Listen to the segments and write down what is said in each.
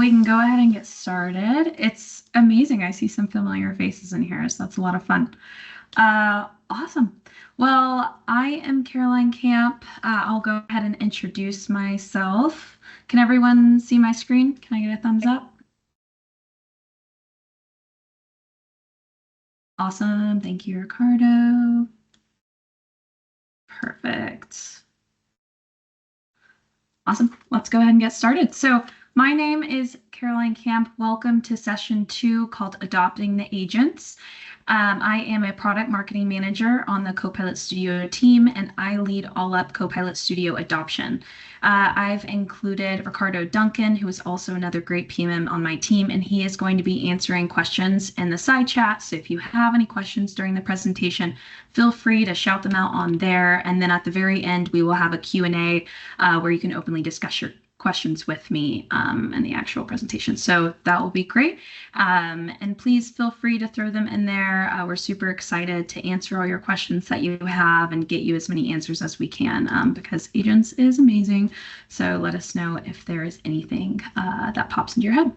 we can go ahead and get started. It's amazing. I see some familiar faces in here, so that's a lot of fun. Awesome. Well, I am Caroline Camp. I'll go ahead and introduce myself. Can everyone see my screen? Can I get a thumbs up? Awesome. Thank you, Ricardo. Perfect. Awesome. Let's go ahead and get started. So my name is Caroline Camp. Welcome to session 2 called Adopting the Agents. I am a product marketing manager on the Copilot Studio team, and I lead all up Copilot Studio adoption. I've included Ricardo Duncan, who is also another great PMM on my team, and he is going to be answering questions in the side chat. So if you have any questions during the presentation, feel free to shout them out on there. And then at the very end, we will have a Q&A where you can openly discuss your questions with me in the actual presentation. So that will be great. And please feel free to throw them in there. We're super excited to answer all your questions that you have and get you as many answers as we can because Agents is amazing. So let us know if there is anything that pops into your head.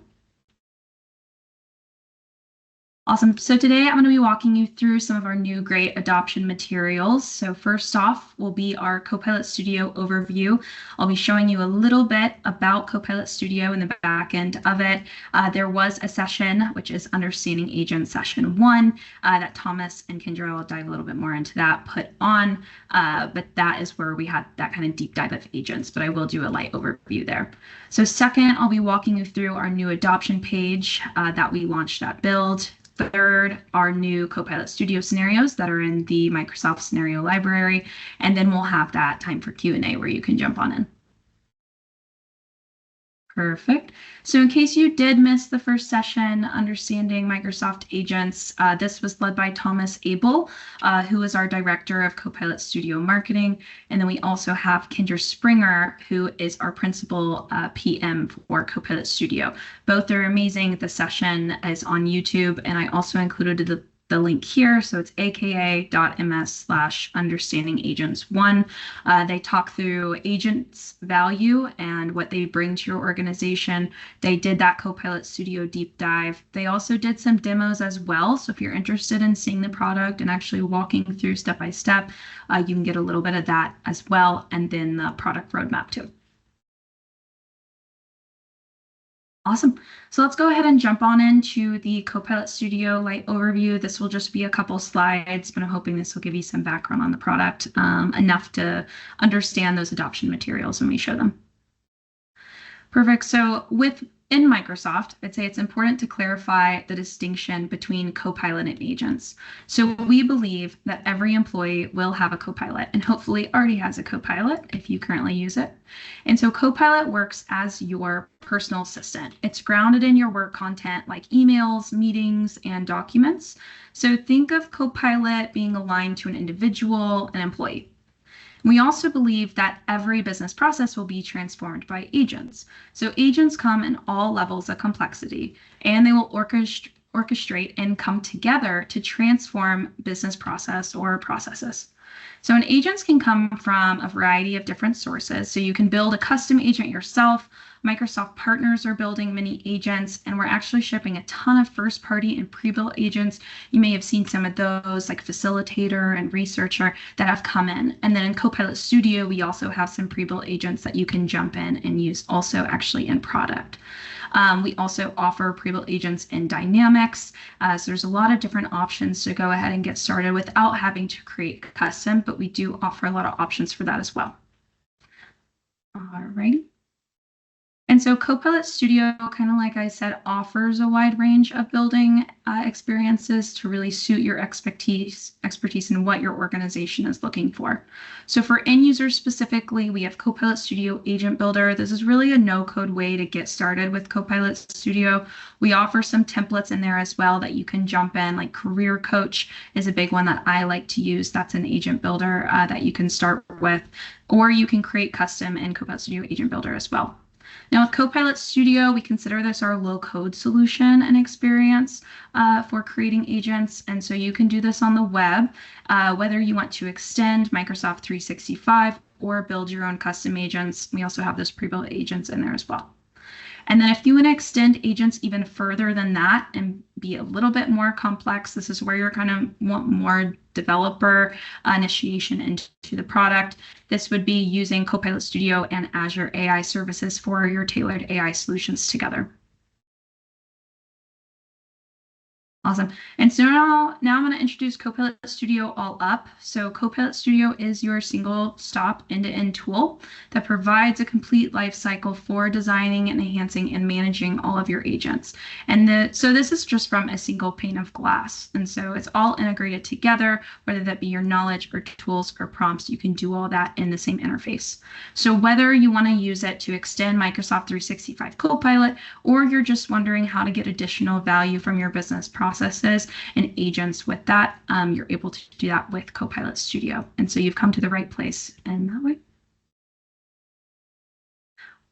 Awesome. So today I'm going to be walking you through some of our new great adoption materials. So first off will be our Copilot Studio overview. I'll be showing you a little bit about Copilot Studio in the back end of it. There was a session, which is Understanding Agents Session 1, that Thomas and Kendra will dive a little bit more into that, put on. But that is where we had that kind of deep dive of agents, but I will do a light overview there. So second, I'll be walking you through our new adoption page that we launched at Build. Third, our new Copilot Studio scenarios that are in the Microsoft Scenario Library. And then we'll have that time for Q&A where you can jump on in. Perfect. So in case you did miss the first session, Understanding Microsoft Agents, this was led by Thomas Abel, who is our Director of Copilot Studio Marketing. And then we also have Kendra Springer, who is our Principal PM for Copilot Studio. Both are amazing. The session is on YouTube, and I also included the link here. So it's aka.ms/understandingagents1. They talk through agents' value and what they bring to your organization. They did that Copilot Studio deep dive. They also did some demos as well. So if you're interested in seeing the product and actually walking through step by step, you can get a little bit of that as well. And then the product roadmap too. Awesome. So let's go ahead and jump on into the Copilot Studio light overview. This will just be a couple slides, but I'm hoping this will give you some background on the product, enough to understand those adoption materials when we show them. Perfect. So within Microsoft, I'd say it's important to clarify the distinction between Copilot and agents. So we believe that every employee will have a Copilot and hopefully already has a Copilot if you currently use it. And so Copilot works as your personal assistant. It's grounded in your work content like emails, meetings, and documents. So think of Copilot being aligned to an individual, an employee. We also believe that every business process will be transformed by agents. So agents come in all levels of complexity, and they will orchestrate and come together to transform business process or processes. So an agents can come from a variety of different sources. So you can build a custom agent yourself. Microsoft partners are building mini agents, and we're actually shipping a ton of first-party and pre-built agents. You may have seen some of those like Facilitator and Researcher that have come in. And then in Copilot Studio, we also have some pre-built agents that you can jump in and use also actually in product. We also offer pre-built agents in Dynamics. So there's a lot of different options to go ahead and get started without having to create custom, but we do offer a lot of options for that as well. All right. And so Copilot Studio, kind of like I said, offers a wide range of building experiences to really suit your expertise in what your organization is looking for. So for end users specifically, we have Copilot Studio Agent Builder. This is really a no-code way to get started with Copilot Studio. We offer some templates in there as well that you can jump in, like Career Coach is a big one that I like to use. That's an agent builder that you can start with, or you can create custom in Copilot Studio Agent Builder as well. Now with Copilot Studio, we consider this our low-code solution and experience for creating agents. And so you can do this on the web, whether you want to extend Microsoft 365 or build your own custom agents. We also have those pre-built agents in there as well. And then if you want to extend agents even further than that and be a little bit more complex, this is where you're going to want more developer initiation into the product. This would be using Copilot Studio and Azure AI services for your tailored AI solutions together. Awesome. And so now I'm going to introduce Copilot Studio all up. So Copilot Studio is your single stop end-to-end tool that provides a complete life cycle for designing and enhancing and managing all of your agents. And so this is just from a single pane of glass. And so it's all integrated together, whether that be your knowledge or tools or prompts, you can do all that in the same interface. So whether you want to use it to extend Microsoft 365 Copilot, or you're just wondering how to get additional value from your business processes and agents with that, you're able to do that with Copilot Studio. And so you've come to the right place in that way.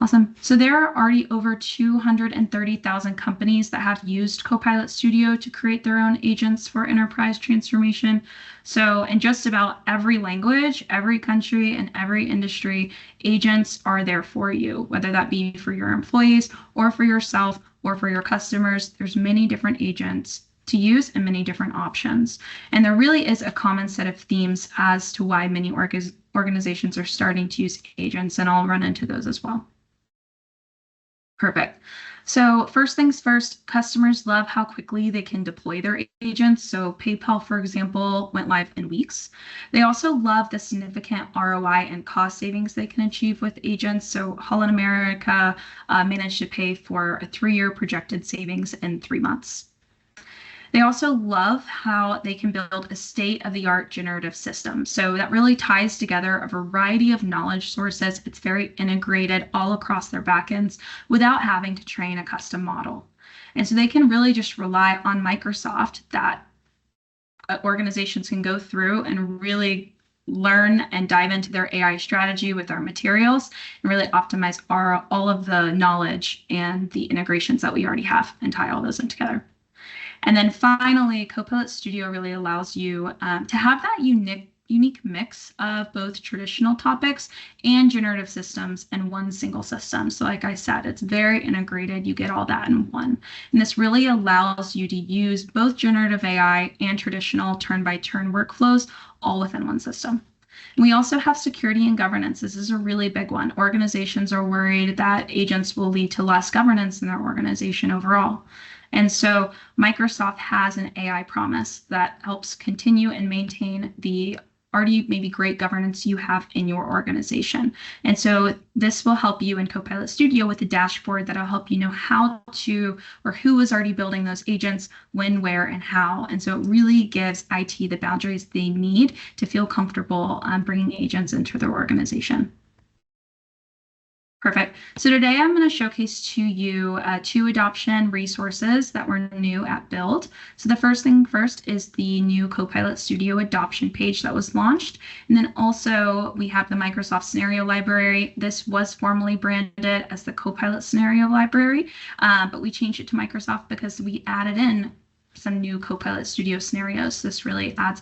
Awesome. So there are already over 230,000 companies that have used Copilot Studio to create their own agents for enterprise transformation. So in just about every language, every country, and every industry, agents are there for you, whether that be for your employees or for yourself or for your customers. There's many different agents to use and many different options. And there really is a common set of themes as to why many organizations are starting to use agents, and I'll run into those as well. Perfect. So first things first, customers love how quickly they can deploy their agents. So PayPal, for example, went live in weeks. They also love the significant ROI and cost savings they can achieve with agents. So Holland America managed to pay for a 3-year projected savings in 3 months. They also love how they can build a state-of-the-art generative system. So that really ties together a variety of knowledge sources. It's very integrated all across their backends without having to train a custom model. And so they can really just rely on Microsoft that organizations can go through and really learn and dive into their AI strategy with our materials and really optimize all of the knowledge and the integrations that we already have and tie all those in together. And then finally, Copilot Studio really allows you to have that unique mix of both traditional topics and generative systems in one single system. So like I said, it's very integrated. You get all that in one. And this really allows you to use both generative AI and traditional turn-by-turn workflows all within one system. We also have security and governance. This is a really big one. Organizations are worried that agents will lead to less governance in their organization overall. And so Microsoft has an AI promise that helps continue and maintain the already maybe great governance you have in your organization. And so this will help you in Copilot Studio with a dashboard that'll help you know how to, or who is already building those agents, when, where, and how. And so it really gives IT the boundaries they need to feel comfortable bringing agents into their organization. Perfect. So today I'm going to showcase to you 2 adoption resources that were new at Build. So the first thing first is the new Copilot Studio adoption page that was launched. And then also we have the Microsoft Scenario Library. This was formerly branded as the Copilot Scenario Library, but we changed it to Microsoft because we added in some new Copilot Studio scenarios. This really adds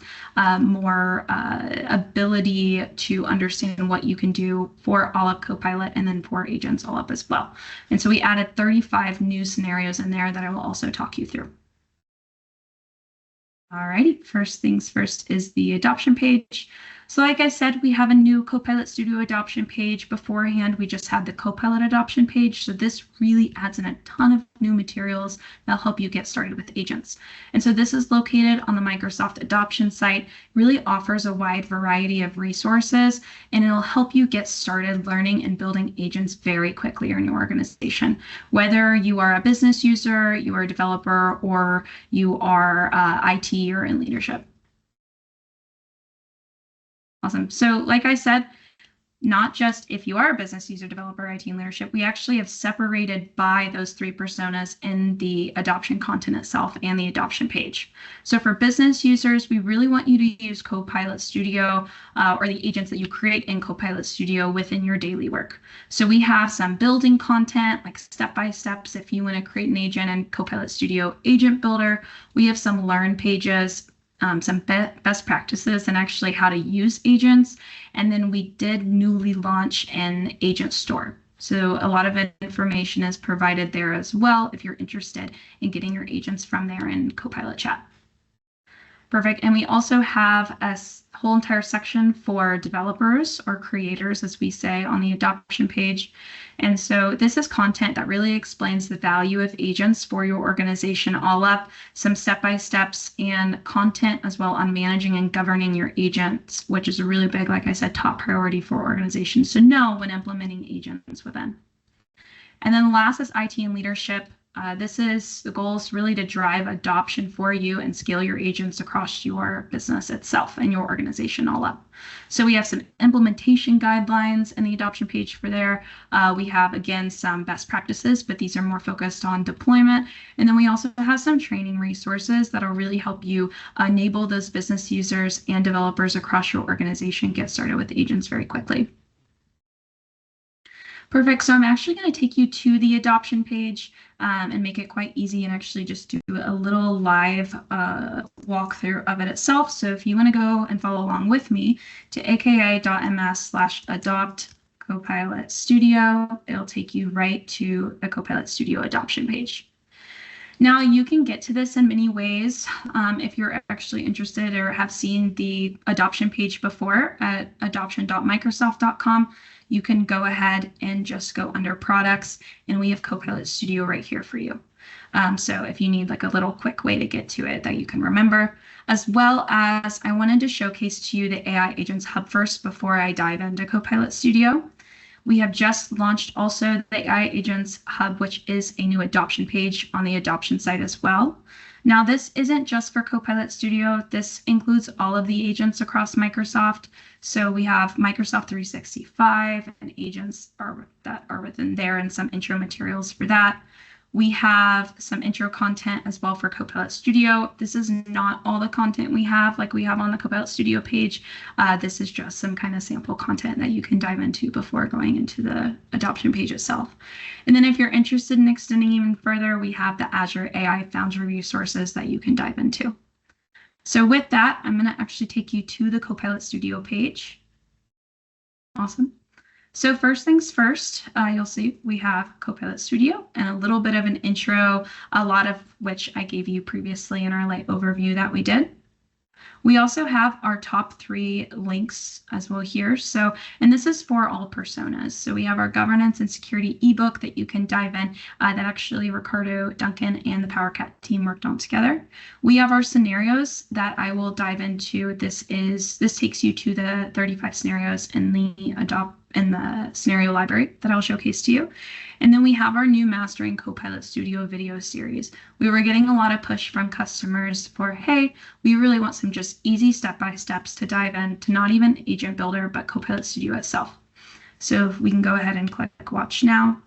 more ability to understand what you can do for all up Copilot and then for agents all up as well. And so we added 35 new scenarios in there that I will also talk you through. Alrighty, first things first is the adoption page. So like I said, we have a new Copilot Studio adoption page. Beforehand, we just had the Copilot adoption page. So this really adds in a ton of new materials that'll help you get started with agents. And so this is located on the Microsoft adoption site, really offers a wide variety of resources, and it'll help you get started learning and building agents very quickly in your organization. Whether you are a business user, you are a developer, or you are IT or in leadership. Awesome. So like I said, not just if you are a business user, developer, IT, and leadership, we actually have separated by those 3 personas in the adoption content itself and the adoption page. So for business users, we really want you to use Copilot Studio or the agents that you create in Copilot Studio within your daily work. So we have some building content, like step-by-steps if you want to create an agent in Copilot Studio Agent Builder. We have some learn pages, some best practices and actually how to use agents. And then we did newly launch an agent store. So a lot of information is provided there as well if you're interested in getting your agents from there in Copilot Chat. Perfect. And we also have a whole entire section for developers or creators, as we say, on the adoption page. And so this is content that really explains the value of agents for your organization, all up, some step-by-steps and content as well on managing and governing your agents, which is a really big, like I said, top priority for organizations to know when implementing agents within. And then last is IT and leadership. The goal is really to drive adoption for you and scale your agents across your business itself and your organization all up. So we have some implementation guidelines in the adoption page for there. We have, again, some best practices, but these are more focused on deployment. And then we also have some training resources that'll really help you enable those business users and developers across your organization get started with agents very quickly. Perfect. So I'm actually going to take you to the adoption page and make it quite easy and actually just do a little live walkthrough of it itself. So if you want to go and follow along with me to aka.ms/adopt Copilot Studio, it'll take you right to the Copilot Studio adoption page. Now you can get to this in many ways. If you're actually interested or have seen the adoption page before at adoption.microsoft.com, you can go ahead and just go under products, and we have Copilot Studio right here for you. So if you need like a little quick way to get to it that you can remember, as well as I wanted to showcase to you the AI Agents Hub first before I dive into Copilot Studio. We have just launched also the AI Agents Hub, which is a new adoption page on the adoption site as well. Now, this isn't just for Copilot Studio. This includes all of the agents across Microsoft. So we have Microsoft 365 and agents that are within there and some intro materials for that. We have some intro content as well for Copilot Studio. This is not all the content we have like we have on the Copilot Studio page. This is just some kind of sample content that you can dive into before going into the adoption page itself. And then if you're interested in extending even further, we have the Azure AI Foundry resources that you can dive into. So with that, I'm going to actually take you to the Copilot Studio page. Awesome. So first things first, you'll see we have Copilot Studio and a little bit of an intro, a lot of which I gave you previously in our light overview that we did. We also have our top 3 links as well here. So, and this is for all personas. So we have our governance and security ebook that you can dive in that actually Ricardo, Duncan, and the PowerCat team worked on together. We have our scenarios that I will dive into. This takes you to the 35 scenarios in the scenario library that I'll showcase to you. And then we have our new Mastering Copilot Studio video series. We were getting a lot of push from customers for, hey, we really want some just easy step-by-steps to dive into not even Agent Builder, but Copilot Studio itself. So if we can go ahead and click Watch Now,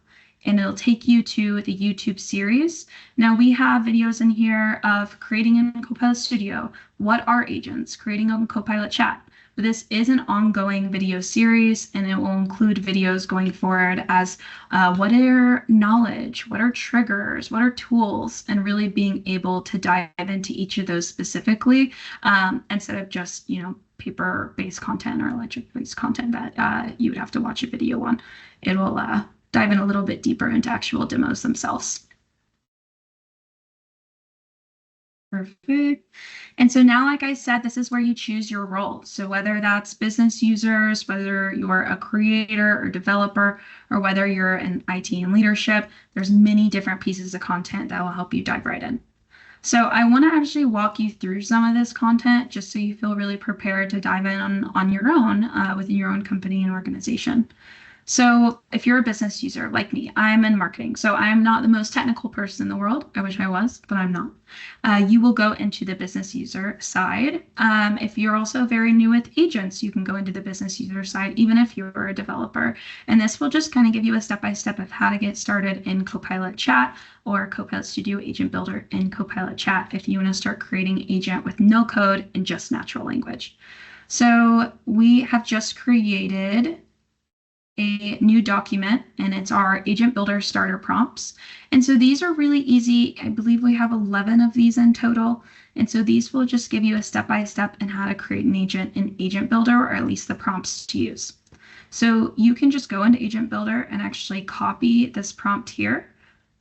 and it'll take you to the YouTube series. Now we have videos in here of creating in Copilot Studio, what are agents, creating a Copilot Chat. But this is an ongoing video series, and it will include videos going forward as what are knowledge, what are triggers, what are tools, and really being able to dive into each of those specifically instead of just, paper-based content or electric-based content that you would have to watch a video on. It will dive in a little bit deeper into actual demos themselves. Perfect. And so now, like I said, this is where you choose your role. So whether that's business users, whether you're a creator or developer, or whether you're in IT and leadership, there's many different pieces of content that will help you dive right in. So I want to actually walk you through some of this content just so you feel really prepared to dive in on your own within your own company and organization. So if you're a business user like me, I'm in marketing. So I am not the most technical person in the world. I wish I was, but I'm not. You will go into the business user side. If you're also very new with agents, you can go into the business user side, even if you're a developer. And this will just kind of give you a step-by-step of how to get started in Copilot Chat or Copilot Studio Agent Builder in Copilot Chat if you want to start creating agent with no code and just natural language. So we have just created a new document, and it's our Agent Builder starter prompts. And so these are really easy. I believe we have 11 of these in total. And so these will just give you a step-by-step in how to create an agent in Agent Builder, or at least the prompts to use. So you can just go into Agent Builder and actually copy this prompt here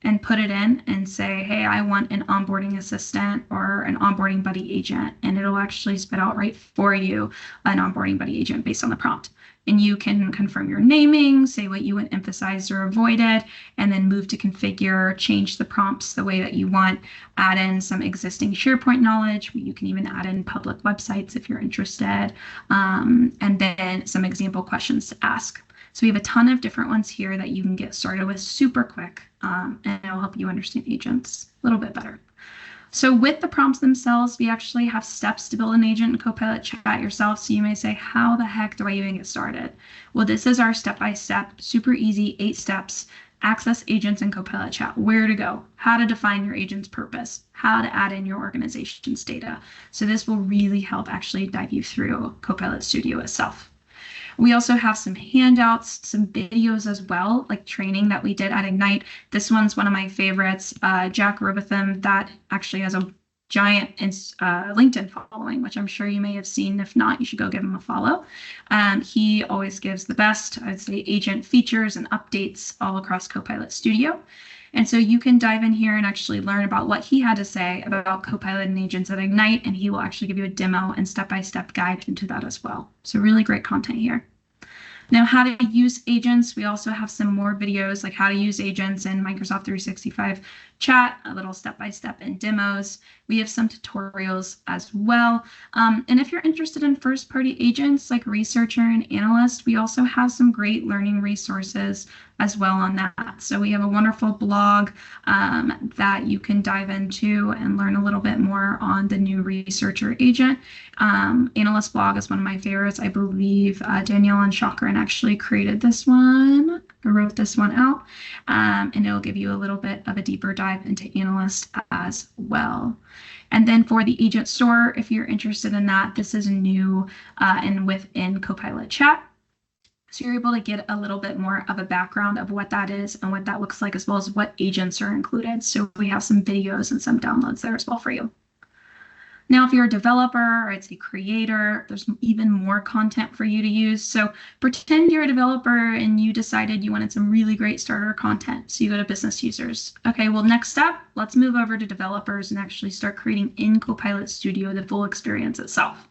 and put it in and say, hey, I want an onboarding assistant or an onboarding buddy agent. And it'll actually spit out right for you an onboarding buddy agent based on the prompt. And you can confirm your naming, say what you would emphasize or avoided, and then move to configure, change the prompts the way that you want, add in some existing SharePoint knowledge. You can even add in public websites if you're interested, and then some example questions to ask. So we have a ton of different ones here that you can get started with super quick, and it'll help you understand agents a little bit better. So with the prompts themselves, we actually have steps to build an agent in Copilot Chat yourself. So you may say, how the heck do I even get started? Well, this is our step-by-step, super easy 8 steps. Access agents in Copilot Chat, where to go, how to define your agent's purpose, how to add in your organization's data. So this will really help actually dive you through Copilot Studio itself. We also have some handouts, some videos as well, like training that we did at Ignite. This one's one of my favorites. Jack Robotham, that actually has a giant LinkedIn following, which I'm sure you may have seen. If not, you should go give him a follow. He always gives the best, I'd say, agent features and updates all across Copilot Studio. And so you can dive in here and actually learn about what he had to say about Copilot and agents at Ignite, and he will actually give you a demo and step-by-step guide into that as well. So really great content here. Now, how to use agents. We also have some more videos like how to use agents in Microsoft 365 chat, a little step-by-step and demos. We have some tutorials as well. And if you're interested in first-party agents like researcher and analyst, we also have some great learning resources as well on that. So we have a wonderful blog that you can dive into and learn a little bit more on the new researcher agent. Analyst blog is one of my favorites. I believe Danielle and Chakran actually created this one, or wrote this one out, and it'll give you a little bit of a deeper dive into analyst as well. And then for the agent store, if you're interested in that, this is new and within Copilot Chat. So you're able to get a little bit more of a background of what that is and what that looks like, as well as what agents are included. So we have some videos and some downloads there as well for you. Now, if you're a developer, or I'd say creator, there's even more content for you to use. So pretend you're a developer and you decided you wanted some really great starter content. So you go to business users. Okay, well, next step, let's move over to developers and actually start creating in Copilot Studio the full experience itself.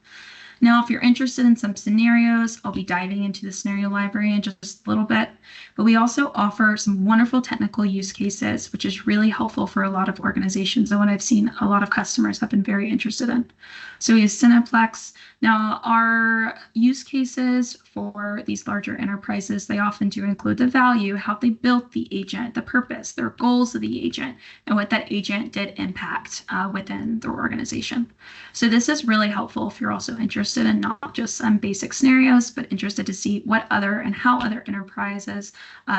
Now, if you're interested in some scenarios, I'll be diving into the scenario library in just a little bit, but we also offer some wonderful technical use cases, which is really helpful for a lot of organizations and what I've seen a lot of customers have been very interested in. So we use Cineplex. Now, our use cases for these larger enterprises, they often do include the value, how they built the agent, the purpose, their goals of the agent, and what that agent did impact within their organization. So this is really helpful if you're also interested in not just some basic scenarios, but interested to see what other and how other enterprises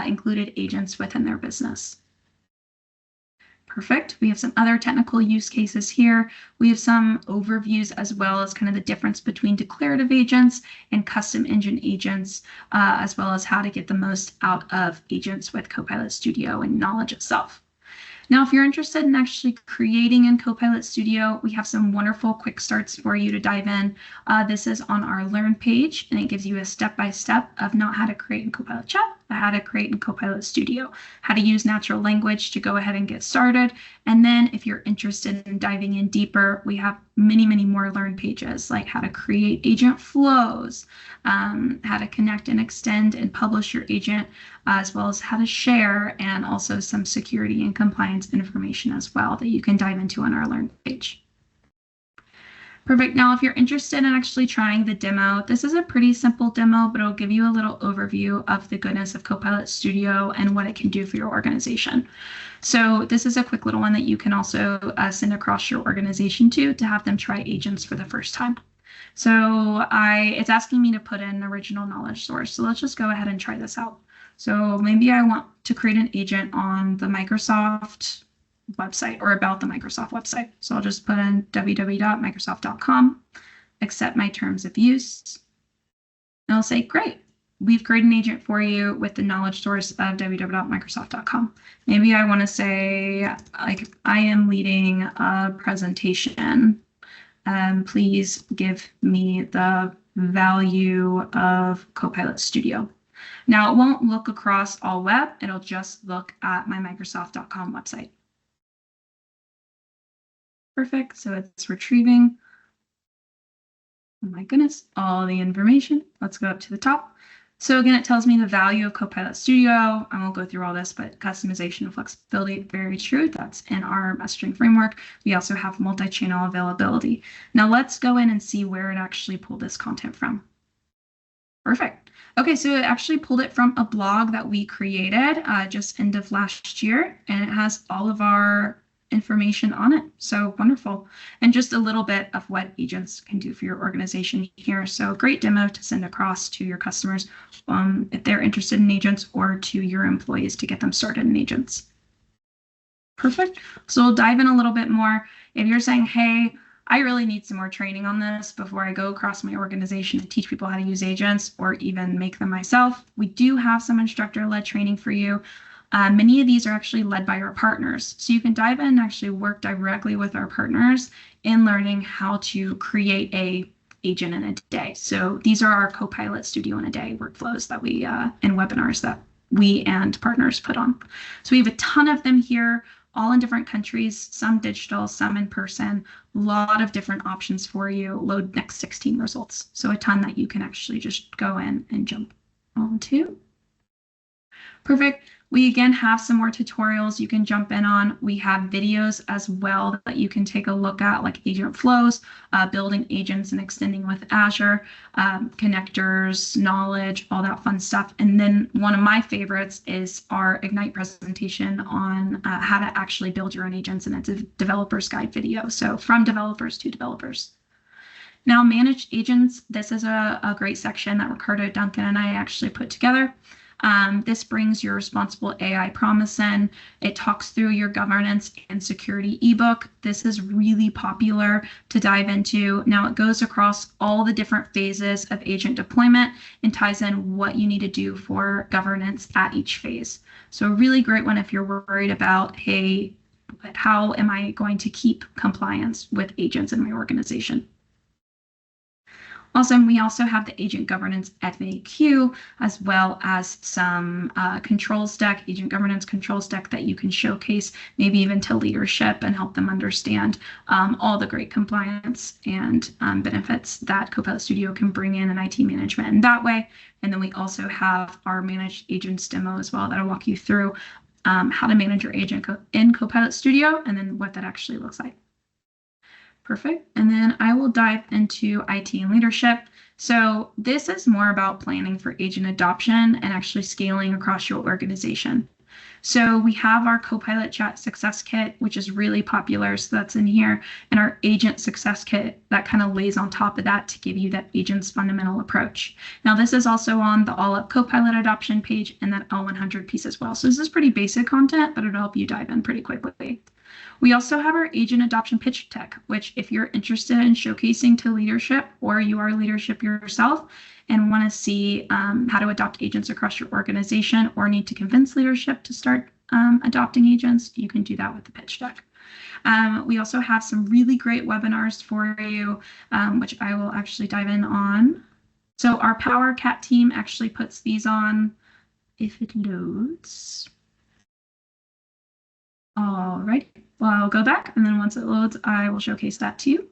included agents within their business. Perfect. We have some other technical use cases here. We have some overviews as well as kind of the difference between declarative agents and custom engine agents, as well as how to get the most out of agents with Copilot Studio and knowledge itself. Now, if you're interested in actually creating in Copilot Studio, we have some wonderful quick starts for you to dive in. This is on our Learn page, and it gives you a step-by-step of not how to create in Copilot Chat, but how to create in Copilot Studio, how to use natural language to go ahead and get started. And then if you're interested in diving in deeper, we have many, many more Learn pages, like how to create agent flows, how to connect and extend and publish your agent, as well as how to share, and also some security and compliance information as well that you can dive into on our Learn page. Perfect. Now, if you're interested in actually trying the demo, this is a pretty simple demo, but it'll give you a little overview of the goodness of Copilot Studio and what it can do for your organization. So this is a quick little one that you can also send across your organization to have them try agents for the first time. So it's asking me to put in original knowledge source. So let's just go ahead and try this out. So maybe I want to create an agent on the Microsoft website or about the Microsoft website. So I'll just put in www.microsoft.com, accept my terms of use. And I'll say, great, we've created an agent for you with the knowledge source of www.microsoft.com. Maybe I want to say, like, I am leading a presentation. Please give me the value of Copilot Studio. Now, it won't look across all web. It'll just look at my Microsoft.com website. Perfect. So it's retrieving, oh my goodness, all the information. Let's go up to the top. So again, it tells me the value of Copilot Studio. I won't go through all this, but customization and flexibility, very true. That's in our messaging framework. We also have multi-channel availability. Now let's go in and see where it actually pulled this content from. Perfect. Okay, so it actually pulled it from a blog that we created just end of last year, and it has all of our information on it. So wonderful. And just a little bit of what agents can do for your organization here. So great demo to send across to your customers if they're interested in agents, or to your employees to get them started in agents. Perfect. So we'll dive in a little bit more. If you're saying, hey, I really need some more training on this before I go across my organization and teach people how to use agents or even make them myself, we do have some instructor-led training for you. Many of these are actually led by our partners. So you can dive in and actually work directly with our partners in learning how to create a agent in a day. So these are our Copilot Studio in a day workflows that we and webinars that we and partners put on. So we have a ton of them here, all in different countries, some digital, some in person, a lot of different options for you. Load next 16 results. So a ton that you can actually just go in and jump onto. Perfect. We again have some more tutorials you can jump in on. We have videos as well that you can take a look at, like agent flows, building agents and extending with Azure, connectors, knowledge, all that fun stuff. And then one of my favorites is our Ignite presentation on how to actually build your own agents, and it's a developer's guide video. So from developers to developers. Now, managed agents, this is a great section that Ricardo Duncan and I actually put together. This brings your responsible AI promise in. It talks through your governance and security ebook. This is really popular to dive into. Now it goes across all the different phases of agent deployment and ties in what you need to do for governance at each phase. So a really great one if you're worried about, hey, how am I going to keep compliance with agents in my organization? Awesome. We also have the agent governance FAQ, as well as some controls deck, agent governance controls deck that you can showcase, maybe even to leadership, and help them understand all the great compliance and benefits that Copilot Studio can bring in IT management in that way. And then we also have our managed agents demo as well that'll walk you through how to manage your agent in Copilot Studio, and then what that actually looks like. Perfect. And then I will dive into IT and leadership. So this is more about planning for agent adoption and actually scaling across your organization. So we have our Copilot Chat Success Kit, which is really popular. So that's in here. And our Agent Success Kit that kind of lays on top of that to give you that agent's fundamental approach. Now, this is also on the All Up Copilot adoption page and that L100 piece as well. So this is pretty basic content, but it'll help you dive in pretty quickly. We also have our agent adoption pitch deck, which if you're interested in showcasing to leadership, or you are leadership yourself and want to see how to adopt agents across your organization, or need to convince leadership to start adopting agents, you can do that with the pitch deck. We also have some really great webinars for you, which I will actually dive in on. So our Power Cat team actually puts these on if it loads. All right, well, I'll go back, and then once it loads, I will showcase that to you.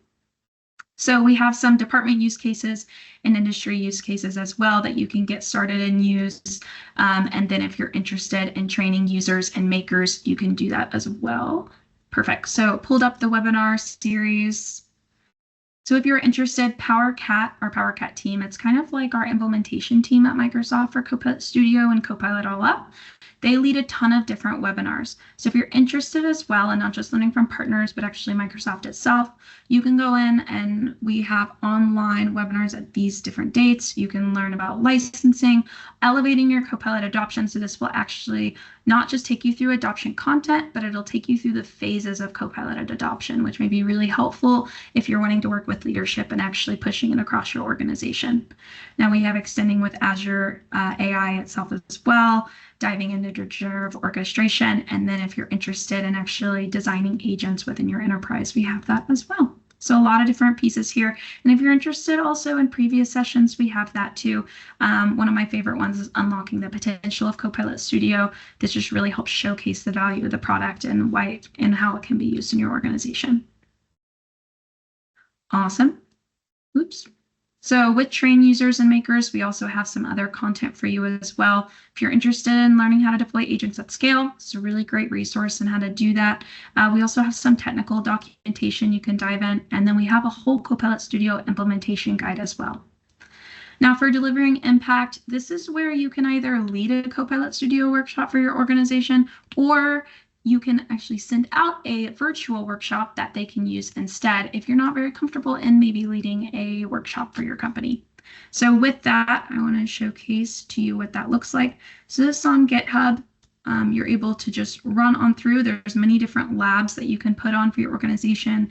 So we have some department use cases and industry use cases as well that you can get started and use. And then if you're interested in training users and makers, you can do that as well. Perfect. So pulled up the webinar series. So if you're interested, PowerCat, our PowerCat team, it's kind of like our implementation team at Microsoft for Copilot Studio and Copilot All Up. They lead a ton of different webinars. So if you're interested as well, and not just learning from partners, but actually Microsoft itself, you can go in and we have online webinars at these different dates. You can learn about licensing, elevating your Copilot adoption. So this will actually not just take you through adoption content, but it'll take you through the phases of Copilot adoption, which may be really helpful if you're wanting to work with leadership and actually pushing it across your organization. Now we have extending with Azure AI itself as well, diving into generative orchestration. And then if you're interested in actually designing agents within your enterprise, we have that as well. So a lot of different pieces here. And if you're interested also in previous sessions, we have that too. One of my favorite ones is Unlocking the Potential of Copilot Studio. This just really helps showcase the value of the product and why and how it can be used in your organization. Awesome. Oops. So with train users and makers, we also have some other content for you as well. If you're interested in learning how to deploy agents at scale, it's a really great resource on how to do that. We also have some technical documentation you can dive in, and then we have a whole Copilot Studio implementation guide as well. Now for delivering impact, this is where you can either lead a Copilot Studio workshop for your organization, or you can actually send out a virtual workshop that they can use instead if you're not very comfortable in maybe leading a workshop for your company. So with that, I want to showcase to you what that looks like. So this is on GitHub. You're able to just run on through. There's many different labs that you can put on for your organization,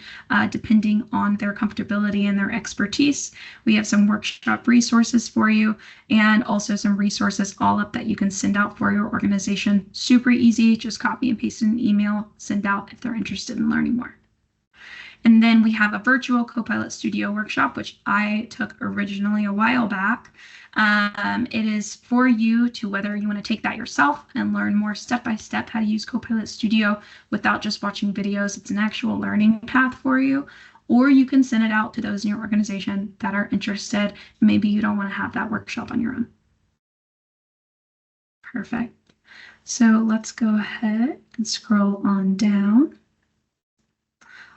depending on their comfortability and their expertise. We have some workshop resources for you and also some resources all up that you can send out for your organization. Super easy, just copy and paste in an email, send out if they're interested in learning more. And then we have a virtual Copilot Studio workshop, which I took originally a while back. It is for you to whether you want to take that yourself and learn more step-by-step how to use Copilot Studio without just watching videos. It's an actual learning path for you. Or you can send it out to those in your organization that are interested. Maybe you don't want to have that workshop on your own. Perfect. So let's go ahead and scroll on down.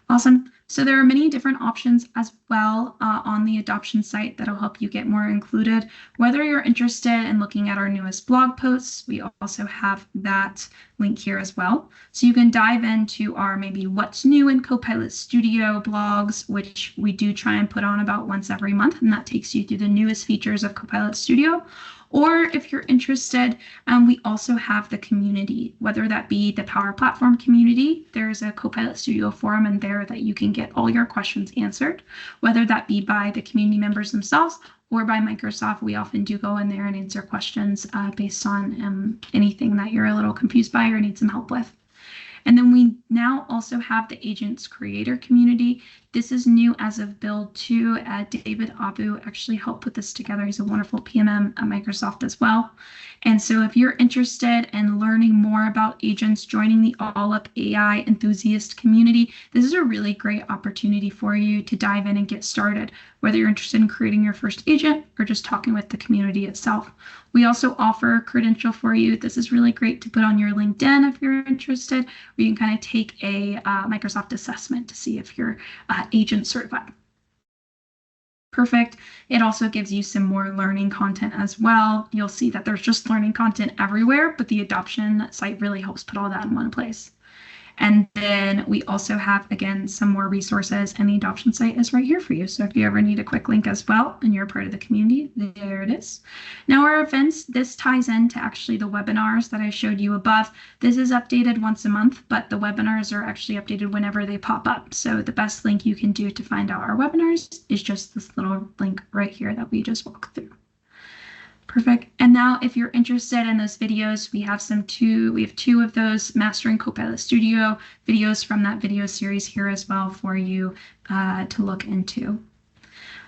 Awesome. So there are many different options as well on the adoption site that'll help you get more included. Whether you're interested in looking at our newest blog posts, we also have that link here as well. So you can dive into our maybe what's new in Copilot Studio blogs, which we do try and put on about once every month, and that takes you through the newest features of Copilot Studio. Or if you're interested, we also have the community, whether that be the Power Platform community. There's a Copilot Studio forum in there that you can get all your questions answered, whether that be by the community members themselves or by Microsoft. We often do go in there and answer questions based on anything that you're a little confused by or need some help with. And then we now also have the Agents Creator community. This is new as of build 2. David Abu actually helped put this together. He's a wonderful PMM at Microsoft as well. And so if you're interested in learning more about agents, joining the All Up AI enthusiast community, this is a really great opportunity for you to dive in and get started, whether you're interested in creating your first agent or just talking with the community itself. We also offer a credential for you. This is really great to put on your LinkedIn if you're interested, where you can kind of take a Microsoft assessment to see if you're agent certified. Perfect. It also gives you some more learning content as well. You'll see that there's just learning content everywhere, but the adoption site really helps put all that in one place. And then we also have, again, some more resources, and the adoption site is right here for you. So if you ever need a quick link as well and you're part of the community, there it is. Now our events, this ties into actually the webinars that I showed you above. This is updated once a month, but the webinars are actually updated whenever they pop up. So the best link you can do to find out our webinars is just this little link right here that we just walked through. Perfect. And now if you're interested in those videos, we have two of those Mastering Copilot Studio videos from that video series here as well for you to look into.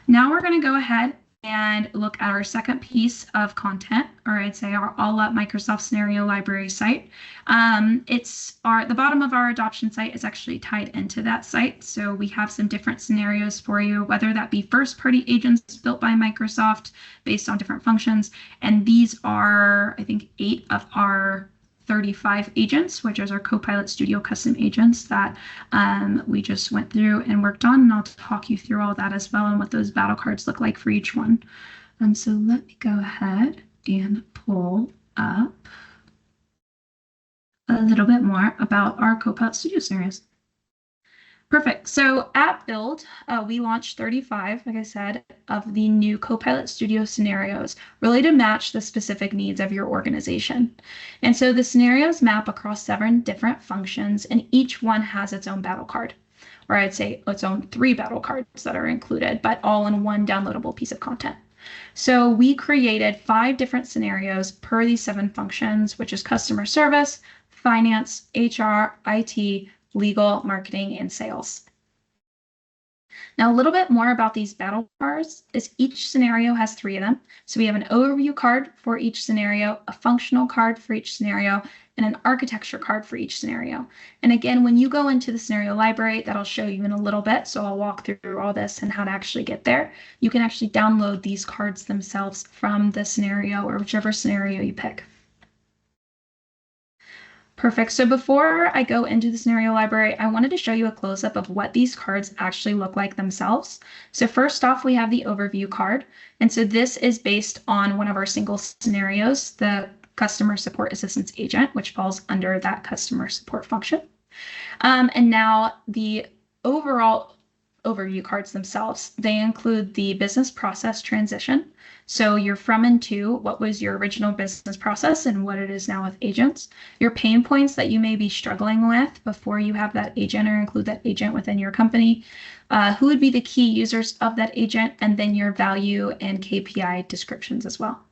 Now we're going to go ahead and look at our second piece of content, or I'd say our All Up Microsoft Scenario Library site. The bottom of our adoption site is actually tied into that site. So we have some different scenarios for you, whether that be first-party agents built by Microsoft based on different functions. And these are, I think, 8 of our 35 agents, which is our Copilot Studio custom agents that we just went through and worked on. And I'll talk you through all that as well and what those battle cards look like for each one. So let me go ahead and pull up a little bit more about our Copilot Studio scenarios. Perfect. So at Build, we launched 35, like I said, of the new Copilot Studio scenarios, really to match the specific needs of your organization. And so the scenarios map across 7 different functions, and each one has its own battle card, or I'd say its own 3 battle cards that are included, but all in one downloadable piece of content. So we created 5 different scenarios per these 7 functions, which is customer service, finance, HR, IT, legal, marketing, and sales. Now, a little bit more about these battle cards is each scenario has 3 of them. So we have an overview card for each scenario, a functional card for each scenario, and an architecture card for each scenario. And again, when you go into the scenario library, that'll show you in a little bit. So I'll walk through all this and how to actually get there. You can actually download these cards themselves from the scenario or whichever scenario you pick. Perfect. So before I go into the scenario library, I wanted to show you a close-up of what these cards actually look like themselves. So first off, we have the overview card. And so this is based on one of our single scenarios, the customer support assistance agent, which falls under that customer support function. And now the overall overview cards themselves, they include the business process transition. So your from and to, what was your original business process and what it is now with agents, your pain points that you may be struggling with before you have that agent or include that agent within your company, who would be the key users of that agent, and then your value and KPI descriptions as well.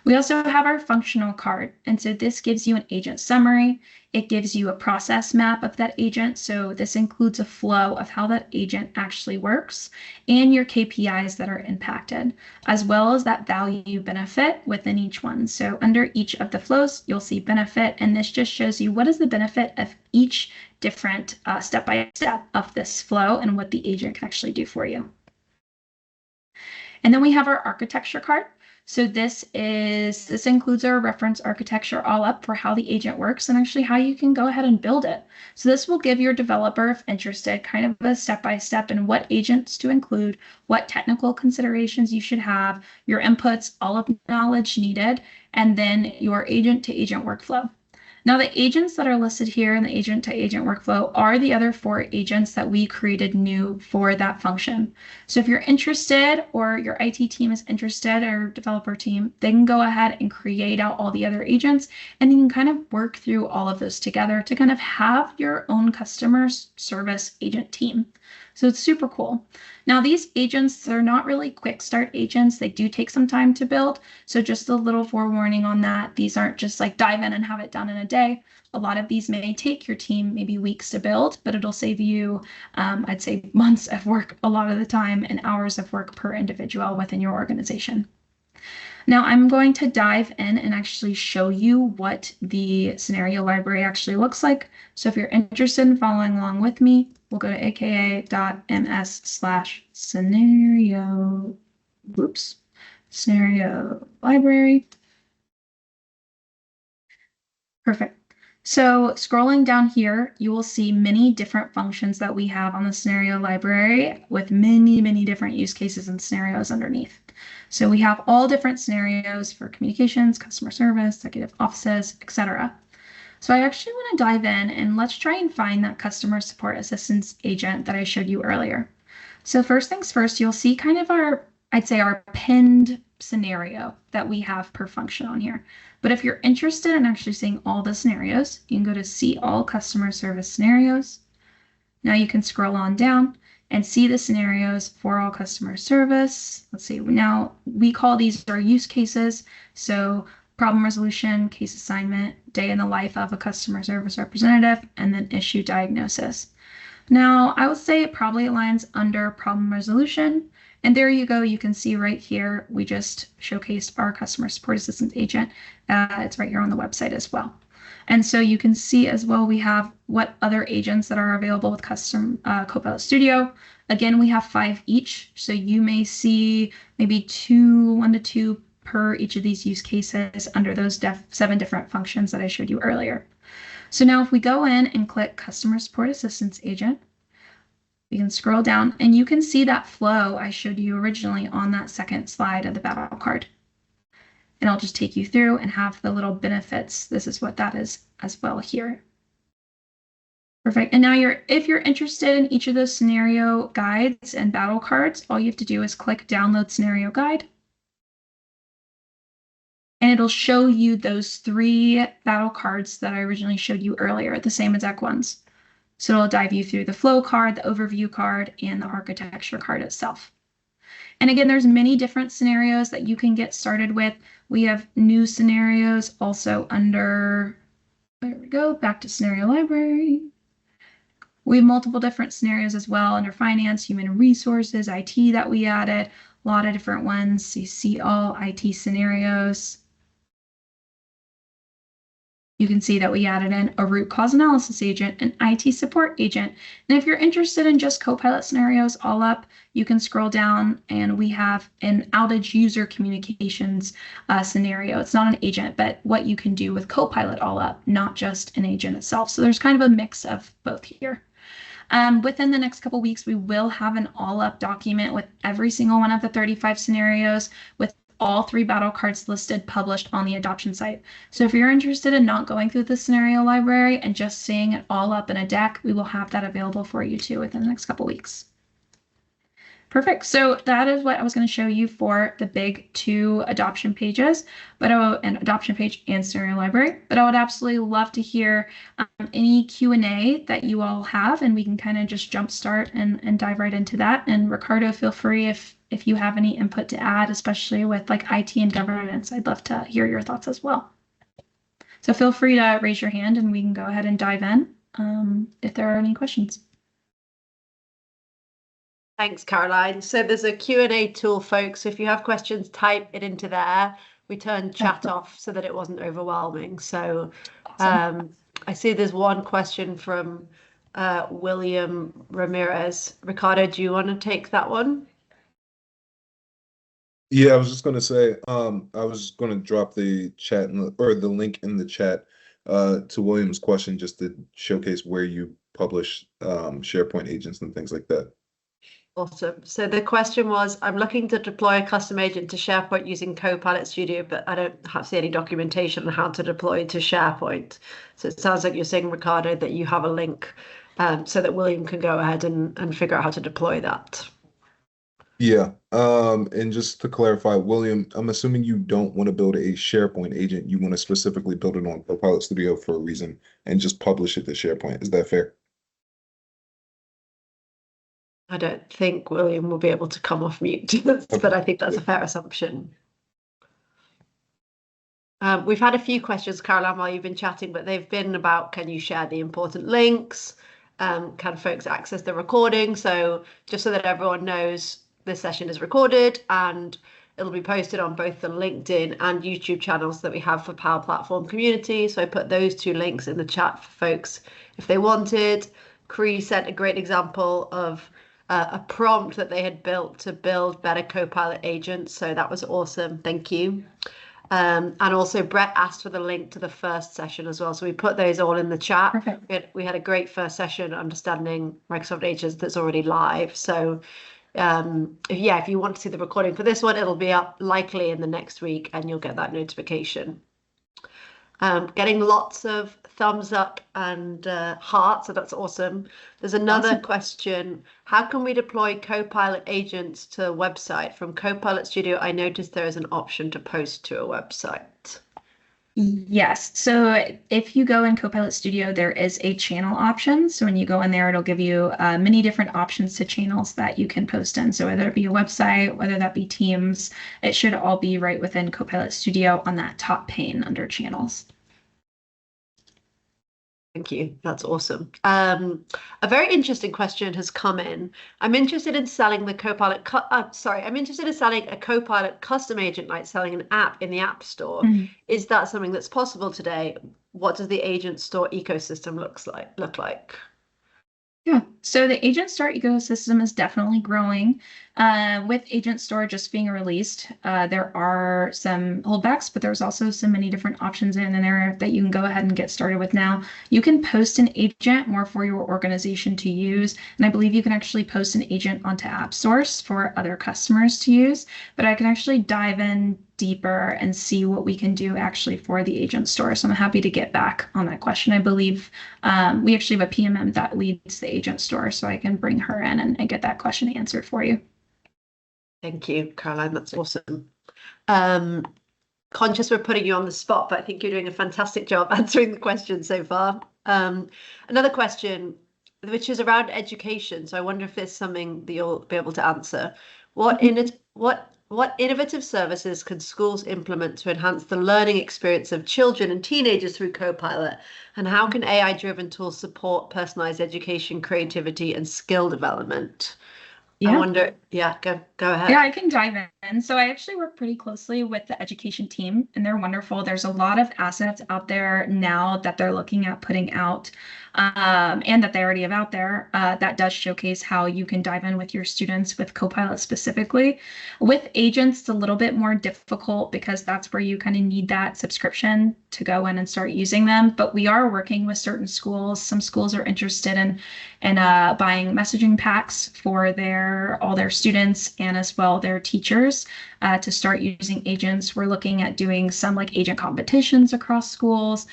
We also have our functional card. And so this gives you an agent summary. It gives you a process map of that agent. So this includes a flow of how that agent actually works and your KPIs that are impacted, as well as that value benefit within each one. So under each of the flows, you'll see benefit. And this just shows you what is the benefit of each different step-by-step of this flow and what the agent can actually do for you. And then we have our architecture card. So this includes our reference architecture all up for how the agent works and actually how you can go ahead and build it. So this will give your developer, if interested, kind of a step-by-step in what agents to include, what technical considerations you should have, your inputs, all of the knowledge needed, and then your agent-to-agent workflow. Now, the agents that are listed here in the agent-to-agent workflow are the other 4 agents that we created new for that function. So if you're interested or your IT team is interested or developer team, they can go ahead and create out all the other agents, and you can kind of work through all of those together to kind of have your own customer service agent team. So it's super cool. Now, these agents, they're not really quick start agents. They do take some time to build. So just a little forewarning on that. These aren't just like dive in and have it done in a day. A lot of these may take your team maybe weeks to build, but it'll save you, I'd say, months of work a lot of the time and hours of work per individual within your organization. Now I'm going to dive in and actually show you what the scenario library actually looks like. So if you're interested in following along with me, we'll go to aka.ms/scenario, scenario library. Perfect. So scrolling down here, you will see many different functions that we have on the scenario library with many, many different use cases and scenarios underneath. So we have all different scenarios for communications, customer service, executive offices, etc. So I actually want to dive in and let's try and find that customer support assistance agent that I showed you earlier. So first things first, you'll see kind of I'd say our pinned scenario that we have per function on here. But if you're interested in actually seeing all the scenarios, you can go to see all customer service scenarios. Now you can scroll on down and see the scenarios for all customer service. Let's see, now we call these our use cases. So problem resolution, case assignment, day in the life of a customer service representative, and then issue diagnosis. Now, I would say it probably aligns under problem resolution. And there you go. You can see right here, we just showcased our customer support assistance agent. It's right here on the website as well. And so you can see as well, we have what other agents that are available with Copilot Studio. Again, we have 5 each. So you may see maybe 1 to 2 per each of these use cases under those 7 different functions that I showed you earlier. So now if we go in and click Customer Support Assistance Agent, we can scroll down and you can see that flow I showed you originally on that second slide of the battle card. And I'll just take you through and have the little benefits. This is what that is as well here. Perfect. And now if you're interested in each of those scenario guides and battle cards, all you have to do is click Download Scenario Guide. And it'll show you those 3 battle cards that I originally showed you earlier, the same exact ones. So it'll dive you through the flow card, the overview card, and the architecture card itself. And again, there's many different scenarios that you can get started with. We have new scenarios also under, there we go, back to scenario library. We have multiple different scenarios as well under finance, human resources, IT that we added, a lot of different ones. So you see all IT scenarios. You can see that we added in a root cause analysis agent, an IT support agent. And if you're interested in just Copilot scenarios all up, you can scroll down and we have an outage user communications scenario. It's not an agent, but what you can do with Copilot all up, not just an agent itself. So there's kind of a mix of both here. Within the next couple weeks, we will have an all-up document with every single one of the 35 scenarios with all 3 battle cards listed published on the adoption site. So if you're interested in not going through the scenario library and just seeing it all up in a deck, we will have that available for you too within the next couple weeks. Perfect. So that is what I was going to show you for the big 2 adoption pages, but an adoption page and scenario library. But I would absolutely love to hear any Q&A that you all have, and we can kind of just jumpstart and dive right into that. And Ricardo, feel free if you have any input to add, especially with like IT and governance. I'd love to hear your thoughts as well. So feel free to raise your hand and we can go ahead and dive in if there are any questions. Thanks, Caroline. So there's a Q&A tool, folks. So if you have questions, type it into there. We turned chat off so that it wasn't overwhelming. So I see there's one question from William Ramirez. Ricardo, do you want to take that one? Yeah, I was just going to say, I was going to drop the chat or the link in the chat to William's question just to showcase where you publish SharePoint agents and things like that. Awesome. So the question was, I'm looking to deploy a custom agent to SharePoint using Copilot Studio, but I don't see any documentation on how to deploy to SharePoint. So it sounds like you're saying, Ricardo, that you have a link so that William can go ahead and figure out how to deploy that. Yeah. And just to clarify, William, I'm assuming you don't want to build a SharePoint agent. You want to specifically build it on Copilot Studio for a reason and just publish it to SharePoint. Is that fair? I don't think William will be able to come off mute, but I think that's a fair assumption. We've had a few questions, Caroline, while you've been chatting, but they've been about, can you share the important links? Can folks access the recording? So just so that everyone knows, this session is recorded and it'll be posted on both the LinkedIn and YouTube channels that we have for Power Platform Community. So I put those 2 links in the chat for folks if they wanted. Cree sent a great example of a prompt that they had built to build better Copilot agents. So that was awesome. Thank you. And also Brett asked for the link to the first session as well. So we put those all in the chat. Perfect. We had a great first session understanding Microsoft Agents that's already live. So if you want to see the recording for this one, it'll be up likely in the next week and you'll get that notification. Getting lots of thumbs up and hearts, so that's awesome. There's another question. How can we deploy Copilot agents to a website? From Copilot Studio, I noticed there is an option to post to a website. Yes. So if you go in Copilot Studio, there is a channel option. So when you go in there, it'll give you many different options to channels that you can post in. So whether it be a website, whether that be Teams, it should all be right within Copilot Studio on that top pane under channels. Thank you. That's awesome. A very interesting question has come in. I'm interested in selling the Copilot. I'm interested in selling a Copilot custom agent, like selling an app in the App Store. Is that something that's possible today? What does the agent store ecosystem look like? Yeah, so the Agent Store ecosystem is definitely growing. With Agent Store just being released, there are some holdbacks, but there's also so many different options in there that you can go ahead and get started with now. You can post an agent more for your organization to use, and I believe you can actually post an agent onto AppSource for other customers to use, but I can actually dive in deeper and see what we can do actually for the Agent Store. So I'm happy to get back on that question. I believe we actually have a PMM that leads the Agent Store, so I can bring her in and get that question answered for you. Thank you, Caroline. That's awesome. Conscious we're putting you on the spot, but I think you're doing a fantastic job answering the question so far. Another question, which is around education. So I wonder if there's something that you'll be able to answer. What What innovative services can schools implement to enhance the learning experience of children and teenagers through Copilot? And how can AI-driven tools support personalized education, creativity, and skill development? I Yeah. wonder, yeah, go ahead. Yeah, I can dive in. So I actually work pretty closely with the education team, and they're wonderful. There's a lot of assets out there now that they're looking at putting out, and that they already have out there, that does showcase how you can dive in with your students with Copilot specifically. With agents, it's a little bit more difficult because that's where you kind of need that subscription to go in and start using them. But we are working with certain schools. Some schools are interested in buying messaging packs for all their students and as well their teachers to start using agents. We're looking at doing some like agent competitions across schools.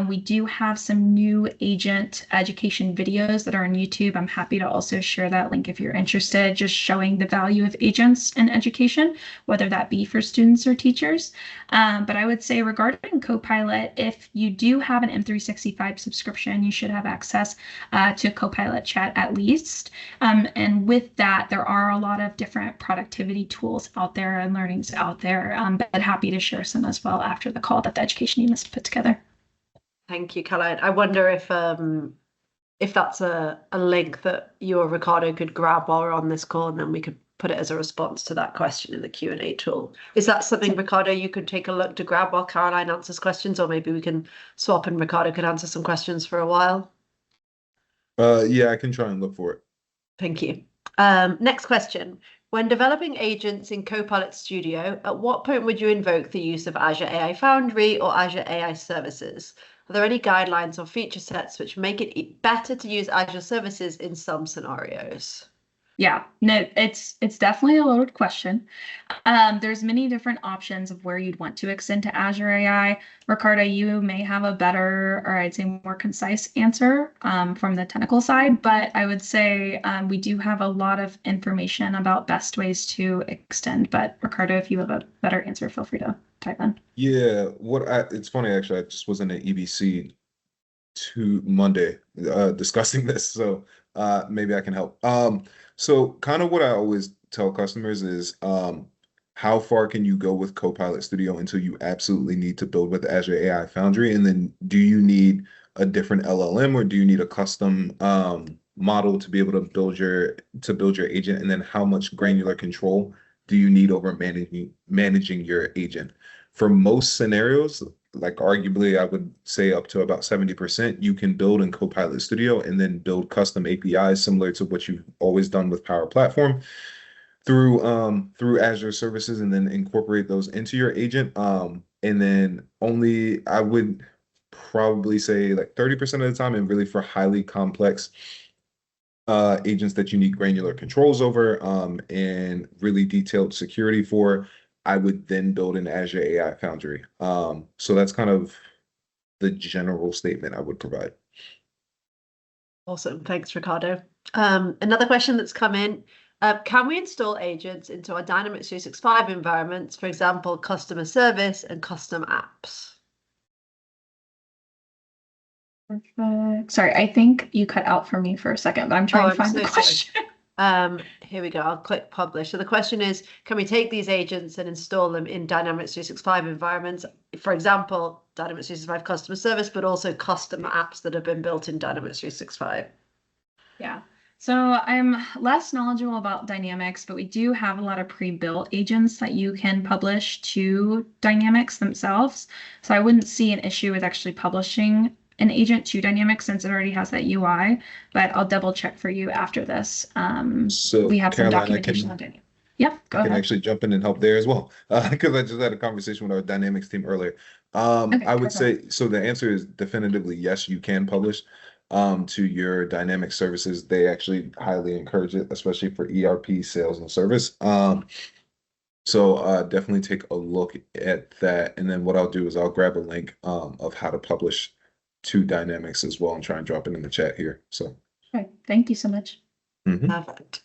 We do have some new agent education videos that are on YouTube. I'm happy to also share that link if you're interested, just showing the value of agents in education, whether that be for students or teachers. But I would say regarding Copilot, if you do have an M365 subscription, you should have access to Copilot Chat at least. And with that, there are a lot of different productivity tools out there and learnings out there, but happy to share some as well after the call that the education team has put together. Thank you, Caroline. I wonder if that's a link that you or Ricardo could grab while we're on this call, and then we could put it as a response to that question in the Q&A tool. Is that something, Ricardo, you could take a look to grab while Caroline answers questions, or maybe we can swap and Ricardo can answer some questions for a while? Yeah, I can try and look for it. Thank you. Next question. When developing agents in Copilot Studio, at what point would you invoke the use of Azure AI Foundry or Azure AI Services? Are there any guidelines or feature sets which make it better to use Azure services in some scenarios? Yeah, no, it's definitely a loaded question. There's many different options of where you'd want to extend to Azure AI. Ricardo, you may have a better, or I'd say more concise answer from the technical side, but I would say we do have a lot of information about best ways to extend. But Ricardo, if you have a better answer, feel free to type in. Yeah, it's funny actually. I just was in an EBC Monday discussing this, so maybe I can help. So kind of what I always tell customers is how far can you go with Copilot Studio until you absolutely need to build with Azure AI Foundry, and then do you need a different LLM or do you need a custom model to be able to build your agent, and then how much granular control do you need over managing your agent? For most scenarios, like arguably I would say up to about 70%, you can build in Copilot Studio and then build custom APIs similar to what you've always done with Power Platform through Azure services, and then incorporate those into your agent. And then only I would probably say like 30% of the time, and really for highly complex agents that you need granular controls over and really detailed security for, I would then build an Azure AI Foundry. So that's kind of the general statement I would provide. Awesome. Thanks, Ricardo. Another question that's come in. Can we install agents into our Dynamics 365 environments, for example, customer service and custom apps? Perfect. Sorry, I think you cut out for me for a second, but I'm trying to find the question. Here we go. I'll click publish. So the question is, can we take these agents and install them in Dynamics 365 environments? For example, Dynamics 365 customer service, but also custom apps that have been built in Dynamics 365. Yeah. So I'm less knowledgeable about Dynamics, but we do have a lot of pre-built agents that you can publish to Dynamics themselves. So I wouldn't see an issue with actually publishing an agent to Dynamics since it already has that UI, but I'll double check for you after this. So we have some Caroline, documentation on Dynamics. Yeah, go ahead. I can actually jump in and help there as well, because I just had a conversation with our Dynamics team earlier. I would say, so the answer is definitively yes, you can publish to your Dynamics services. They actually highly encourage it, especially for ERP sales and service. So definitely take a look at that. And then what I'll do is I'll grab a link of how to publish to Dynamics as well and try and drop it in the chat here. So okay, thank you so much. Perfect.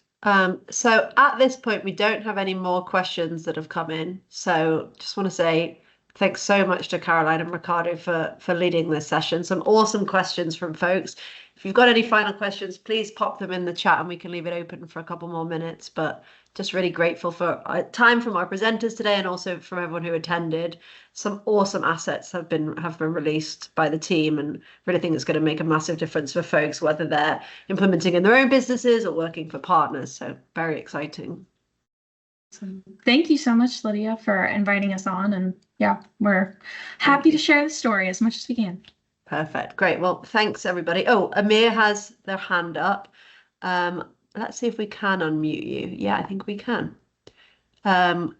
So at this point, we don't have any more questions that have come in. So just want to say Thanks so much to Caroline and Ricardo for leading this session. Some awesome questions from folks. If you've got any final questions, please pop them in the chat and we can leave it open for a couple more minutes. But just really grateful for time from our presenters today and also from everyone who attended. Some awesome assets have been released by the team, and really think it's going to make a massive difference for folks, whether they're implementing in their own businesses or working for partners. So very exciting. Thank you so much, Lydia, for inviting us on. And yeah, we're happy to share the story as much as we can. Perfect. Great. Well, thanks, everybody. Oh, Amir has their hand up. Let's see if we can unmute you. Yeah, I think we can. Go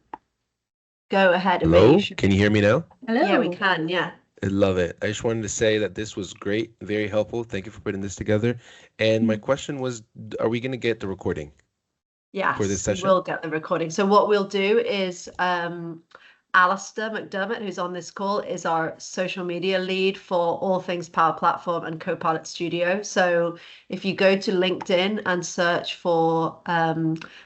ahead, Amir. Hello, can you hear me now? Hello. Yeah, we can. Yeah. I love it. I just wanted to say that this was great, very helpful. Thank you for putting this together. And my question was, are we going to get the recording? Yes, For this session? we'll get the recording. So what we'll do is Alistair McDermott, who's on this call, is our social media lead for all things Power Platform and Copilot Studio. So if you go to LinkedIn and search for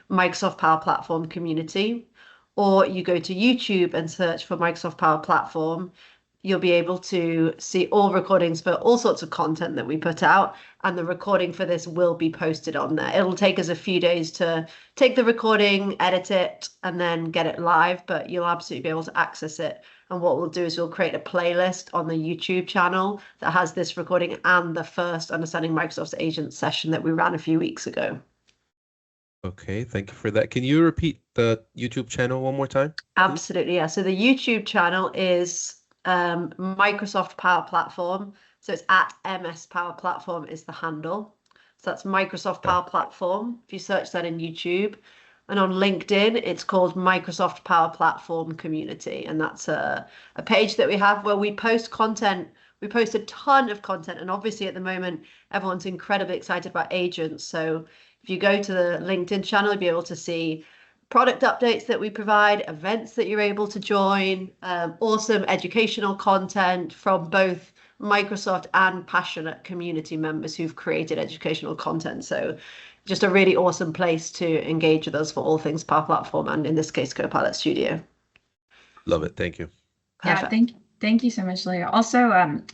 Microsoft Power Platform Community, or you go to YouTube and search for Microsoft Power Platform, you'll be able to see all recordings for all sorts of content that we put out, and the recording for this will be posted on there. It'll take us a few days to take the recording, edit it, and then get it live, but you'll absolutely be able to access it. And what we'll do is we'll create a playlist on the YouTube channel that has this recording and the first Understanding Microsoft's Agents session that we ran a few weeks ago. Okay, thank you for that. Can you repeat the YouTube channel one more time? Absolutely, yeah. So the YouTube channel is Microsoft Power Platform. So it's at MS Power Platform is the handle. So that's Microsoft Power Platform. If you search that in YouTube, and on LinkedIn, it's called Microsoft Power Platform Community. And that's a page that we have where we post content. We post a ton of content. And obviously at the moment, everyone's incredibly excited about agents. So if you go to the LinkedIn channel, you'll be able to see product updates that we provide, events that you're able to join, awesome educational content from both Microsoft and passionate community members who've created educational content. So just a really awesome place to engage with us for all things Power Platform, and in this case, Copilot Studio. Love it. Thank you. Yeah, thank you so much, Leah. Also,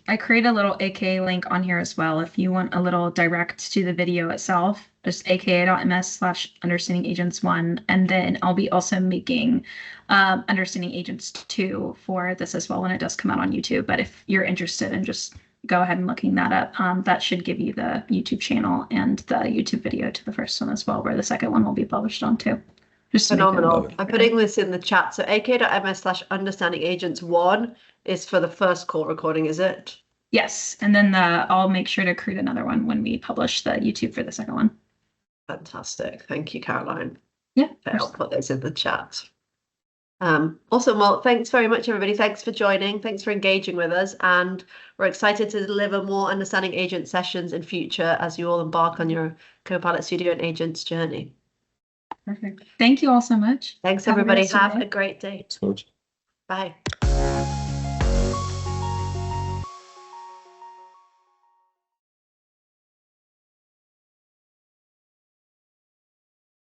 I create a little AKA link on here as well. If you want a little direct to the video itself, just aka.ms/understandingagents1. And then I'll be also making Understanding Agents 2 for this as well when it does come out on YouTube. But if you're interested in just go ahead and looking that up, that should give you the YouTube channel and the YouTube video to the first one as well, where the second one will be published on too. Just phenomenal. I'm putting this in the chat. So aka.ms/understandingagents1 is for the first call recording, is it? Yes, and then I'll make sure to create another one when we publish the YouTube for the second one. Fantastic. Thank you, Caroline. Yeah. I'll put this in the chat. Awesome. Well, thanks very much, everybody. Thanks for joining. Thanks for engaging with us. And we're excited to deliver more Understanding Agent sessions in future as you all embark on your Copilot Studio and Agents journey. Perfect. Thank you all so much. Thanks, everybody. Have a great day. So Bye.